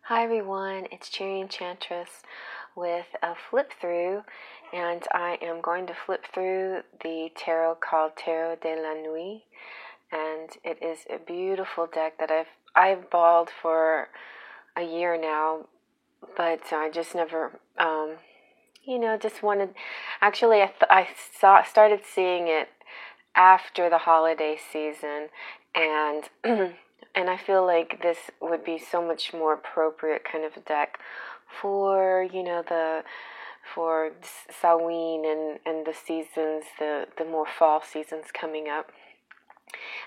Hi everyone, it's Cherry Enchantress with a flip through, and I am going to flip through the tarot called Tarot de la Nuit, and it is a beautiful deck that I've balled for a year now, but I just never just wanted. Actually, started seeing it after the holiday season, and and I feel like this would be so much more appropriate kind of deck for for Samhain and the seasons, the more fall seasons coming up.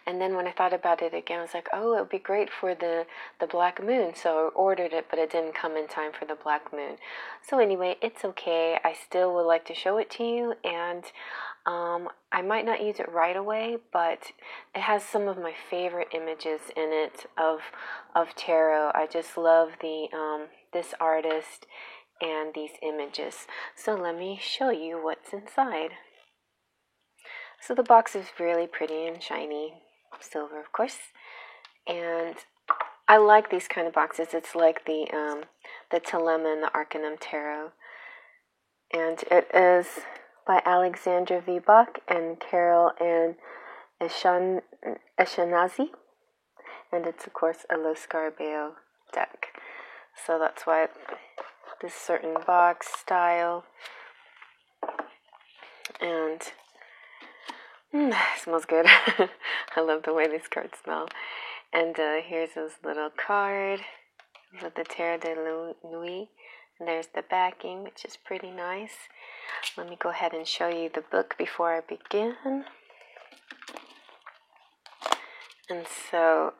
And then when I thought about it again, I was like, oh, it would be great for the Black Moon. So I ordered it, but it didn't come in time for the Black Moon. So anyway, it's okay. I still would like to show it to you, and I might not use it right away, but it has some of my favorite images in it of tarot. I just love this artist and these images. So let me show you what's inside. So the box is really pretty and shiny, silver of course, and I like these kind of boxes. It's like the Thelema and the Arcanum Tarot, and it is by Alexandra V. Bach and Carol Ann Eshanazi, and it's of course a Lo Scarabeo deck. So that's why this certain box style, and smells good. I love the way these cards smell. And here's this little card with the Tarot de la Nuit. And there's the backing, which is pretty nice. Let me go ahead and show you the book before I begin. And so,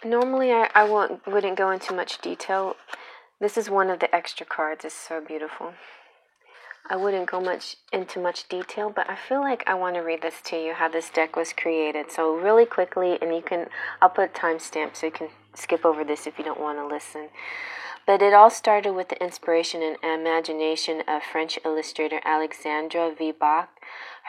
normally I wouldn't go into much detail. This is one of the extra cards. It's so beautiful. I wouldn't go into much detail, but I feel like I want to read this to you, how this deck was created. So really quickly, and I'll put timestamps so you can skip over this if you don't want to listen. But it all started with the inspiration and imagination of French illustrator Alexandra V. Bach.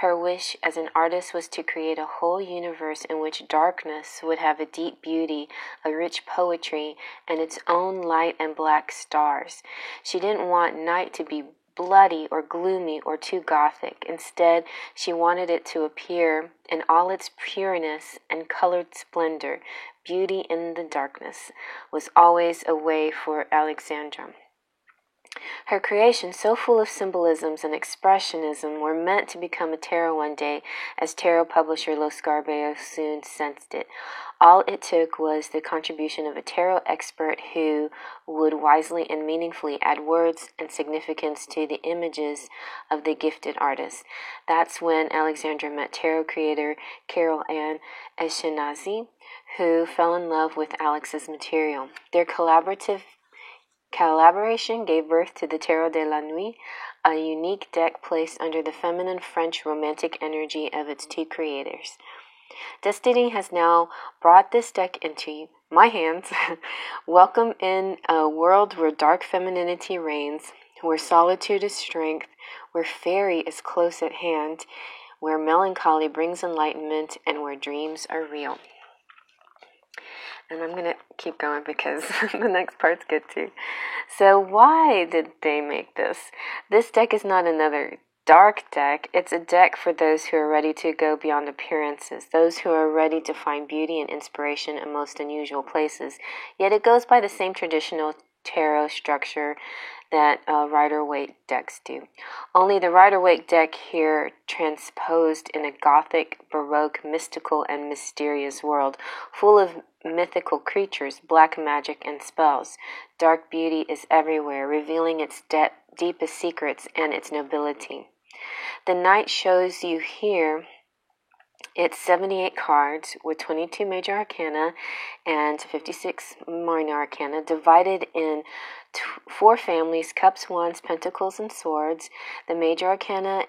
Her wish as an artist was to create a whole universe in which darkness would have a deep beauty, a rich poetry, and its own light and black stars. She didn't want night to be bloody or gloomy or too gothic. Instead, she wanted it to appear in all its pureness and colored splendor. Beauty in the darkness was always a way for Alexandra. Her creations, so full of symbolisms and expressionism, were meant to become a tarot one day, as tarot publisher Lo Scarabeo soon sensed it. All it took was the contribution of a tarot expert who would wisely and meaningfully add words and significance to the images of the gifted artist. That's when Alexandra met tarot creator Carol Ann Eshanazi, who fell in love with Alex's material. Their collaboration gave birth to the Tarot de la Nuit, a unique deck placed under the feminine French romantic energy of its two creators. Destiny has now brought this deck into my hands. Welcome in a world where dark femininity reigns, where solitude is strength, where fairy is close at hand, where melancholy brings enlightenment, and where dreams are real. And I'm going to keep going because the next part's good too. So why did they make this? This deck is not another dark deck. It's a deck for those who are ready to go beyond appearances, those who are ready to find beauty and inspiration in most unusual places. Yet it goes by the same traditional tarot structure that Rider-Waite decks do. Only the Rider-Waite deck here transposed in a Gothic, Baroque, mystical, and mysterious world, full of mythical creatures, black magic, and spells. Dark beauty is everywhere, revealing its deepest secrets and its nobility. The Knight shows you here it's 78 cards with 22 major arcana and 56 minor arcana, divided in 4 families: cups, wands, pentacles, and swords. The major arcana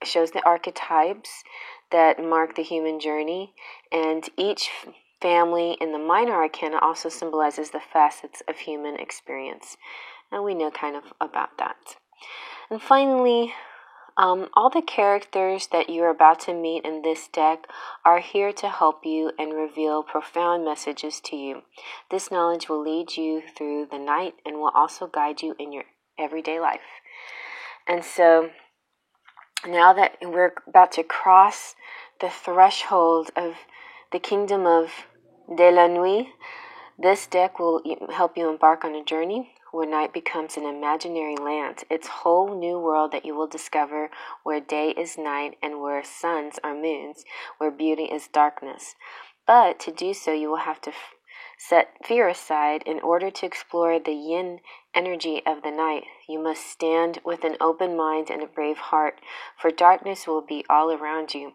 shows the archetypes that mark the human journey, and each family in the minor arcana also symbolizes the facets of human experience. And we know kind of about that. And finally, All the characters that you're about to meet in this deck are here to help you and reveal profound messages to you. This knowledge will lead you through the night and will also guide you in your everyday life. And so now that we're about to cross the threshold of the kingdom of De La Nuit, this deck will help you embark on a journey where night becomes an imaginary land. It's a whole new world that you will discover, where day is night and where suns are moons, where beauty is darkness. But to do so, you will have to set fear aside in order to explore the yin energy of the night. You must stand with an open mind and a brave heart, for darkness will be all around you.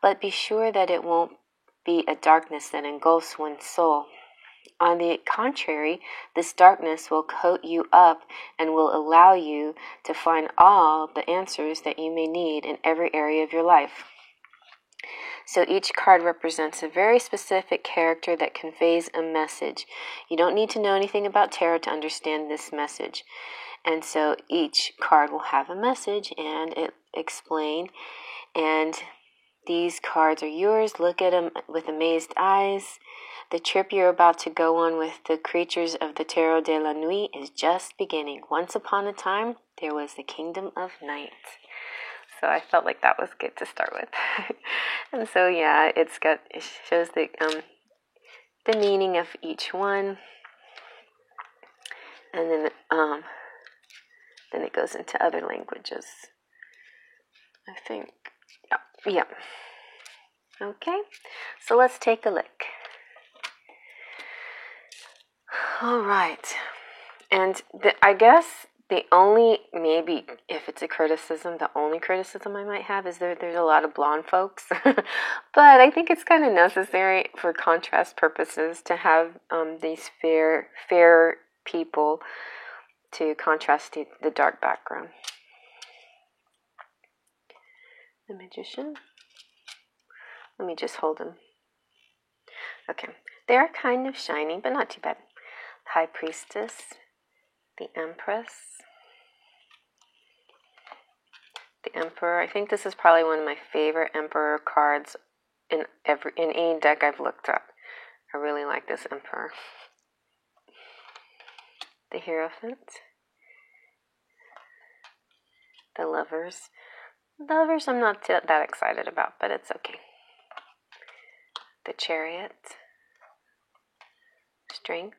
But be sure that it won't be a darkness that engulfs one's soul. On the contrary, this darkness will coat you up and will allow you to find all the answers that you may need in every area of your life. So each card represents a very specific character that conveys a message. You don't need to know anything about tarot to understand this message. And so each card will have a message and it explain. And these cards are yours. Look at them with amazed eyes. The trip you're about to go on with the creatures of the Tarot de la Nuit is just beginning. Once upon a time, there was the kingdom of night. So I felt like that was good to start with. And so yeah, it shows the meaning of each one, and then it goes into other languages. I think, yeah. Okay, so let's take a look. All right, and I guess the only, maybe if it's a criticism, the only criticism I might have is there's a lot of blonde folks. But I think it's kind of necessary for contrast purposes to have these fair people to contrast the dark background. The Magician. Let me just hold them. Okay, they are kind of shiny, but not too bad. High Priestess, the Empress, the Emperor. I think this is probably one of my favorite Emperor cards in any deck I've looked at. I really like this Emperor. The Hierophant, the Lovers. Lovers I'm not that excited about, but it's okay. The Chariot, Strength,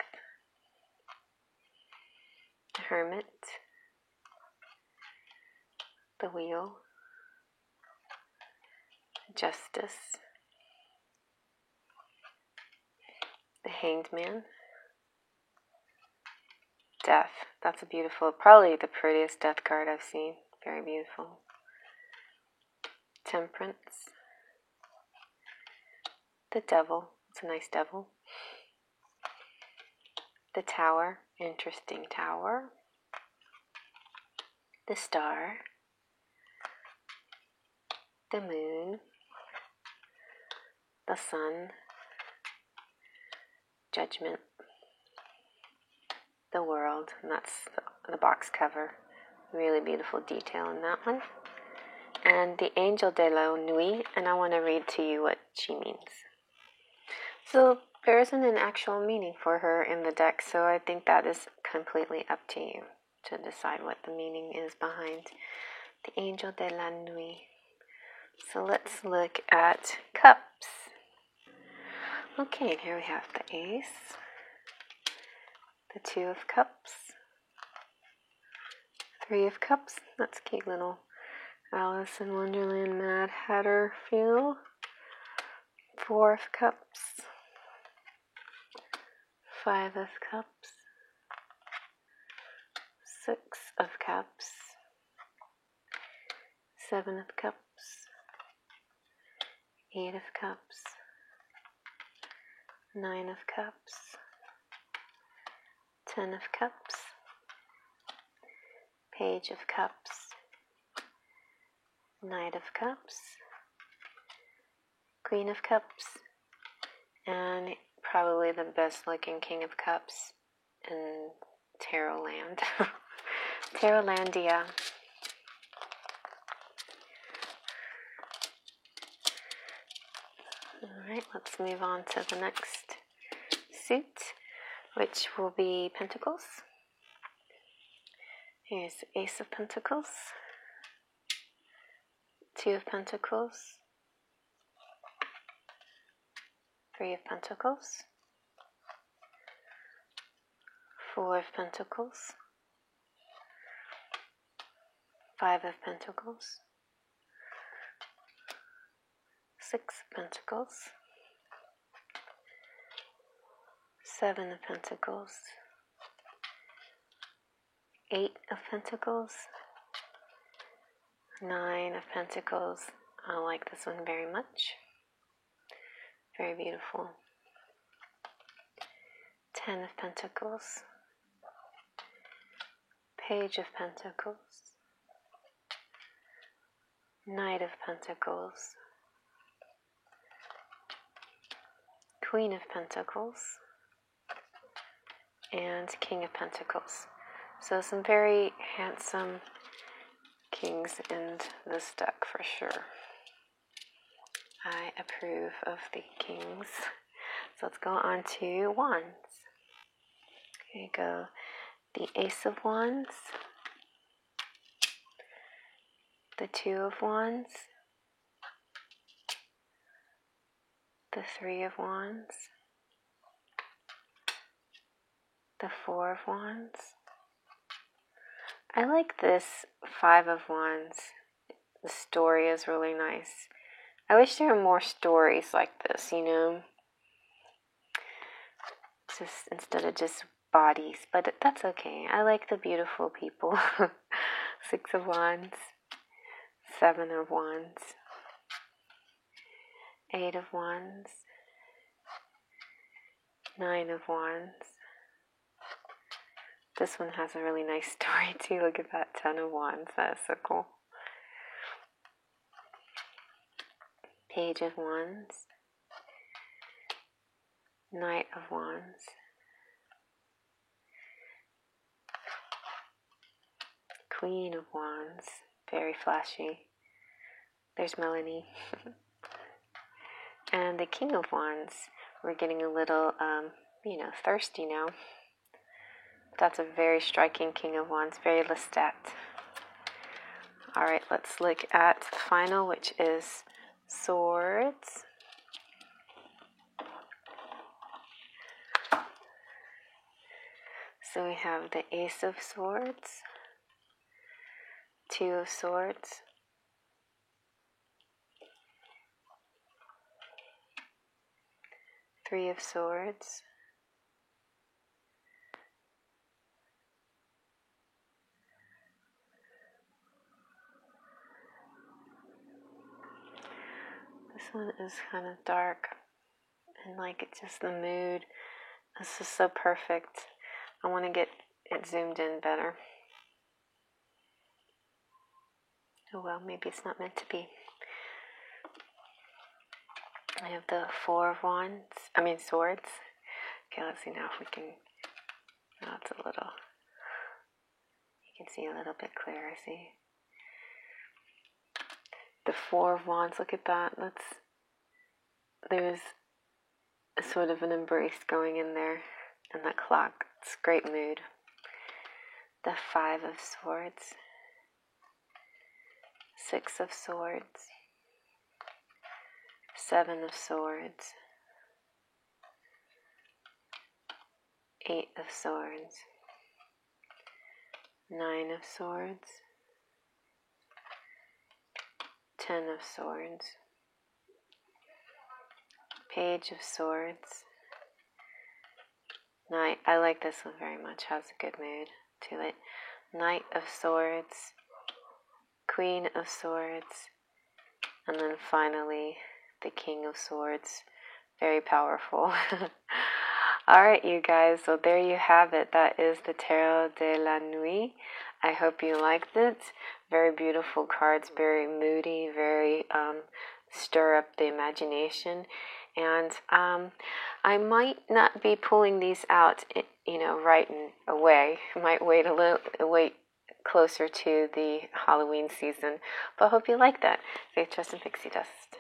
the Hermit, the Wheel, Justice, the Hanged Man, Death. That's a beautiful, probably the prettiest death card I've seen. Very beautiful. Temperance, the Devil. It's a nice devil. The Tower, interesting tower. The Star, the Moon, the Sun, Judgment, the World, and that's the box cover. Really beautiful detail in that one. And the Angel de la Nuit, and I want to read to you what she means. So there isn't an actual meaning for her in the deck, so I think that is completely up to you to decide what the meaning is behind the Angel de la Nuit. So let's look at Cups. Okay, here we have the Ace, the Two of Cups, Three of Cups. That's a cute little Alice in Wonderland Mad Hatter feel. Four of Cups, Five of Cups, Six of Cups, Seven of Cups, Eight of Cups, Nine of Cups, 10 of Cups, Page of Cups, Knight of Cups, Queen of Cups, and probably the best looking King of Cups in Tarot Land. Tarotlandia. Alright, let's move on to the next suit, which will be Pentacles. Here's the Ace of Pentacles, Two of Pentacles, Three of Pentacles, Four of Pentacles, Five of Pentacles, Six of Pentacles, Seven of Pentacles, Eight of Pentacles, Nine of Pentacles. I like this one very much. Very beautiful. 10 of Pentacles, Page of Pentacles, Knight of Pentacles, Queen of Pentacles, and King of Pentacles. So some very handsome kings in this deck for sure. I approve of the kings. So let's go on to wands. Here you go. The Ace of Wands, the Two of Wands, the Three of Wands, the Four of Wands. I like this Five of Wands. The story is really nice. I wish there were more stories like this, you know, just instead of just bodies, but that's okay. I like the beautiful people. Six of Wands, Seven of Wands, Eight of Wands, Nine of Wands. This one has a really nice story too. Look at that, 10 of Wands. That is so cool. Page of Wands, Knight of Wands, Queen of Wands, very flashy. There's Melanie. And the King of Wands. We're getting a little, thirsty now. That's a very striking King of Wands, very Lestat. Alright, let's look at the final, which is Swords. So we have the Ace of Swords, Two of Swords, Three of Swords, this one is kind of dark and like it's just the mood. This is so perfect. I want to get it zoomed in better. Oh well, maybe it's not meant to be. I have the Four of Swords. Okay, let's see now if we can, now it's a little, you can see a little bit clearer, see? The Four of Wands, look at that. There's a sort of an embrace going in there, and that clock, it's great mood. The Five of Swords, Six of Swords, Seven of Swords, Eight of Swords, Nine of Swords, 10 of Swords, Page of Swords, Knight. I like this one very much, has a good mood to it. Knight of Swords, Queen of Swords, and then finally the King of Swords. Very powerful. Alright, you guys, so there you have it. That is the Tarot de la Nuit. I hope you liked it. Very beautiful cards, very moody, very stir up the imagination. And I might not be pulling these out, right away. I might wait closer to the Halloween season. But I hope you like that. Faith, Trust, and Pixie Dust.